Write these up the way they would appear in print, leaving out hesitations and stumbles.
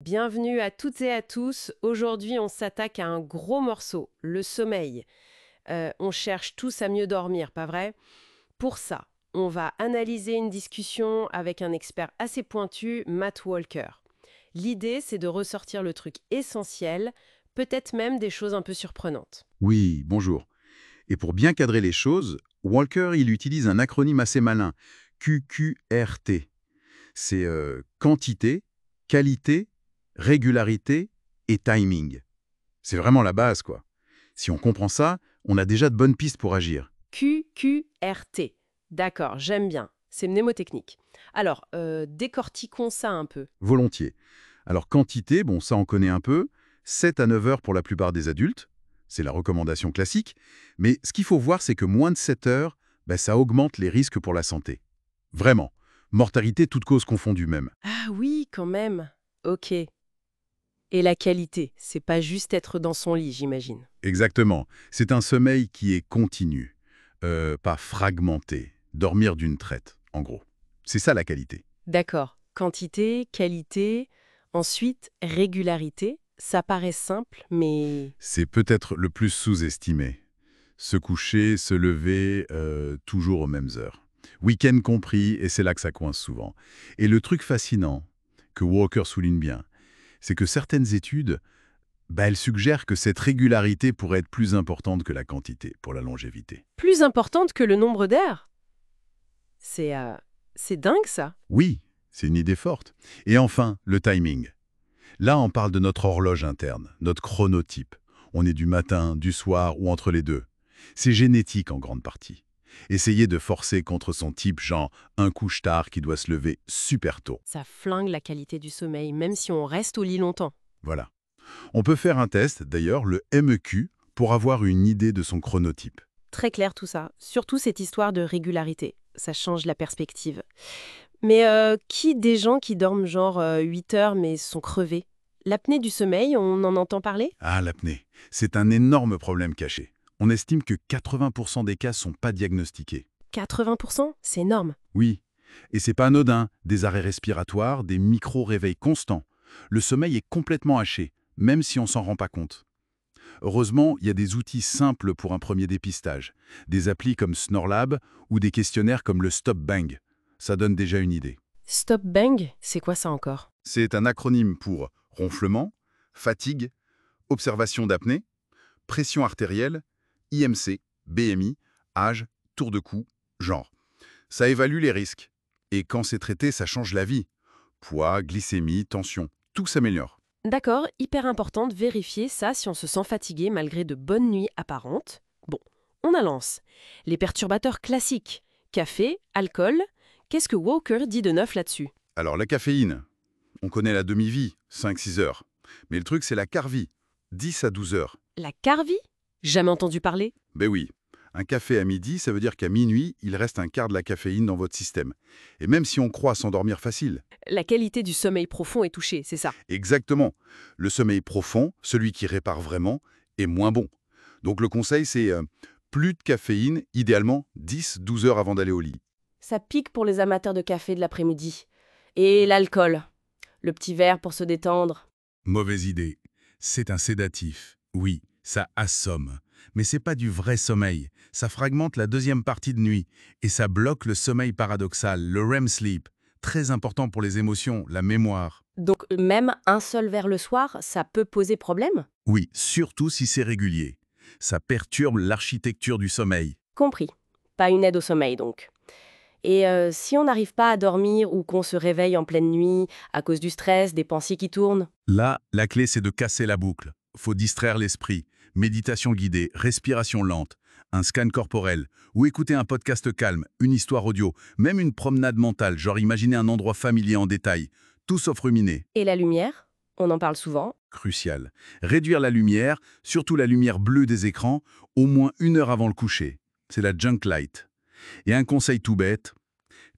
Bienvenue à toutes et à tous. Aujourd'hui, on s'attaque à un gros morceau, le sommeil. On cherche tous à mieux dormir, pas vrai? Pour ça, on va analyser une discussion avec un expert assez pointu, Matt Walker. L'idée, c'est de ressortir le truc essentiel, peut-être même des choses un peu surprenantes. Oui, bonjour. Et pour bien cadrer les choses, Walker, il utilise un acronyme assez malin, QQRT. C'est quantité, qualité, régularité et timing. C'est vraiment la base, quoi. Si on comprend ça, on a déjà de bonnes pistes pour agir. QQRT. D'accord, j'aime bien. C'est mnémotechnique. Alors, décortiquons ça un peu. Volontiers. Alors quantité, bon, ça on connaît un peu, 7 à 9 heures pour la plupart des adultes, c'est la recommandation classique, mais ce qu'il faut voir, c'est que moins de 7 heures, ça augmente les risques pour la santé. Vraiment. Mortalité toutes causes confondues même. Ah oui, quand même. Ok. Et la qualité, c'est pas juste être dans son lit, j'imagine. Exactement. C'est un sommeil qui est continu, pas fragmenté. Dormir d'une traite, en gros. C'est ça la qualité. D'accord. Quantité, qualité, ensuite régularité. Ça paraît simple, mais... C'est peut-être le plus sous-estimé. Se coucher, se lever, toujours aux mêmes heures. Week-end compris, et c'est là que ça coince souvent. Et le truc fascinant, que Walker souligne bien, c'est que certaines études, elles suggèrent que cette régularité pourrait être plus importante que la quantité pour la longévité. Plus importante que le nombre d'heures. C'est c'est dingue, ça. Oui, c'est une idée forte. Et enfin, le timing. Là, on parle de notre horloge interne, notre chronotype. On est du matin, du soir ou entre les deux. C'est génétique en grande partie. Essayer de forcer contre son type, genre un couche-tard qui doit se lever super tôt. Ça flingue la qualité du sommeil, même si on reste au lit longtemps. Voilà. On peut faire un test, d'ailleurs, le MEQ, pour avoir une idée de son chronotype. Très clair tout ça. Surtout cette histoire de régularité. Ça change la perspective. Mais qui des gens qui dorment genre 8 heures mais sont crevés? L'apnée du sommeil, on en entend parler? Ah, l'apnée. C'est un énorme problème caché. On estime que 80% des cas sont pas diagnostiqués. 80%? C'est énorme. Oui. Et c'est pas anodin. Des arrêts respiratoires, des micro-réveils constants. Le sommeil est complètement haché, même si on s'en rend pas compte. Heureusement, il y a des outils simples pour un premier dépistage. Des applis comme Snorlab ou des questionnaires comme le Stop Bang. Ça donne déjà une idée. Stop Bang, c'est quoi ça encore? C'est un acronyme pour ronflement, fatigue, observation d'apnée, pression artérielle, IMC, BMI, âge, tour de cou, genre. Ça évalue les risques. Et quand c'est traité, ça change la vie. Poids, glycémie, tension, tout s'améliore. D'accord, hyper important de vérifier ça si on se sent fatigué malgré de bonnes nuits apparentes. Bon, on avance. Les perturbateurs classiques. Café, alcool. Qu'est-ce que Walker dit de neuf là-dessus? Alors la caféine, on connaît la demi-vie, 5-6 heures. Mais le truc, c'est la quart-vie, 10 à 12 heures. La Carvie? Jamais entendu parler? Ben oui, un café à midi, ça veut dire qu'à minuit, il reste un quart de la caféine dans votre système. Et même si on croit s'endormir facile. La qualité du sommeil profond est touchée, c'est ça. Exactement. Le sommeil profond, celui qui répare vraiment, est moins bon. Donc le conseil, c'est plus de caféine, idéalement 10-12 heures avant d'aller au lit. Ça pique pour les amateurs de café de l'après-midi. Et l'alcool. Le petit verre pour se détendre. Mauvaise idée. C'est un sédatif. Oui, ça assomme. Mais c'est pas du vrai sommeil. Ça fragmente la deuxième partie de nuit. Et ça bloque le sommeil paradoxal, le REM sleep. Très important pour les émotions, la mémoire. Donc même un seul verre le soir, ça peut poser problème? Oui, surtout si c'est régulier. Ça perturbe l'architecture du sommeil. Compris. Pas une aide au sommeil donc. Et si on n'arrive pas à dormir ou qu'on se réveille en pleine nuit à cause du stress, des pensées qui tournent? Là, la clé, c'est de casser la boucle. Faut distraire l'esprit. Méditation guidée, respiration lente, un scan corporel, ou écouter un podcast calme, une histoire audio, même une promenade mentale, genre imaginer un endroit familier en détail. Tout sauf ruminer. Et la lumière? On en parle souvent. Crucial. Réduire la lumière, surtout la lumière bleue des écrans, au moins 1 heure avant le coucher. C'est la junk light. Et un conseil tout bête,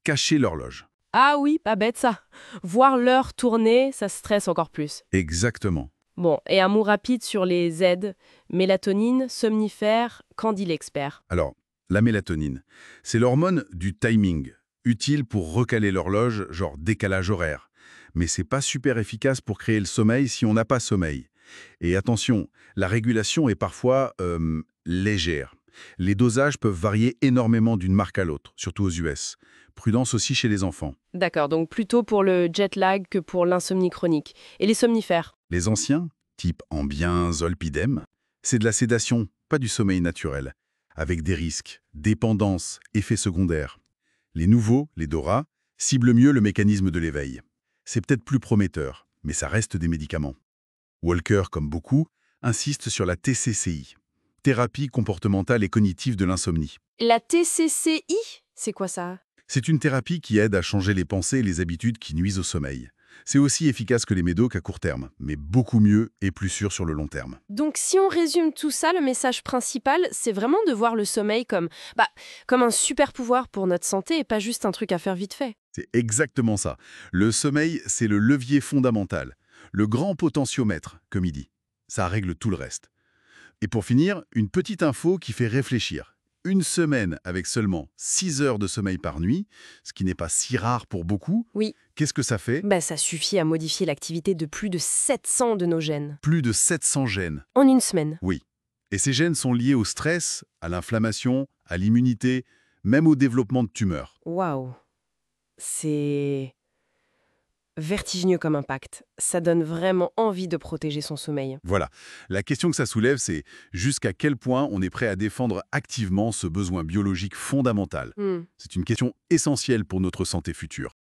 cacher l'horloge. Ah oui, pas bête ça. Voir l'heure tourner, ça stresse encore plus. Exactement. Bon, et un mot rapide sur les aides. Mélatonine, somnifère, qu'en dit l'expert? Alors, la mélatonine, c'est l'hormone du timing, utile pour recaler l'horloge, genre décalage horaire. mais c'est pas super efficace pour créer le sommeil si on n'a pas sommeil. Et attention, la régulation est parfois légère. Les dosages peuvent varier énormément d'une marque à l'autre, surtout aux US. Prudence aussi chez les enfants. D'accord, donc plutôt pour le jet lag que pour l'insomnie chronique. Et les somnifères? Les anciens, type Ambien, Zolpidem, c'est de la sédation, pas du sommeil naturel, avec des risques, dépendance, effets secondaires. Les nouveaux, les DORA, ciblent mieux le mécanisme de l'éveil. C'est peut-être plus prometteur, mais ça reste des médicaments. Walker, comme beaucoup, insiste sur la TCCI, thérapie comportementale et cognitive de l'insomnie. La TCCI? C'est quoi ça? C'est une thérapie qui aide à changer les pensées et les habitudes qui nuisent au sommeil. C'est aussi efficace que les médocs à court terme, mais beaucoup mieux et plus sûr sur le long terme. Donc si on résume tout ça, le message principal, c'est vraiment de voir le sommeil comme un super pouvoir pour notre santé et pas juste un truc à faire vite fait. C'est exactement ça. Le sommeil, c'est le levier fondamental, le grand potentiomètre, comme il dit. Ça règle tout le reste. Et pour finir, une petite info qui fait réfléchir. Une semaine avec seulement 6 heures de sommeil par nuit, ce qui n'est pas si rare pour beaucoup, Oui. qu'est-ce que ça fait? Ça suffit à modifier l'activité de plus de 700 de nos gènes. Plus de 700 gènes. En une semaine. Oui. Et ces gènes sont liés au stress, à l'inflammation, à l'immunité, même au développement de tumeurs. Waouh. C'est vertigineux comme impact. Ça donne vraiment envie de protéger son sommeil. Voilà. La question que ça soulève, c'est jusqu'à quel point on est prêt à défendre activement ce besoin biologique fondamental. C'est une question essentielle pour notre santé future.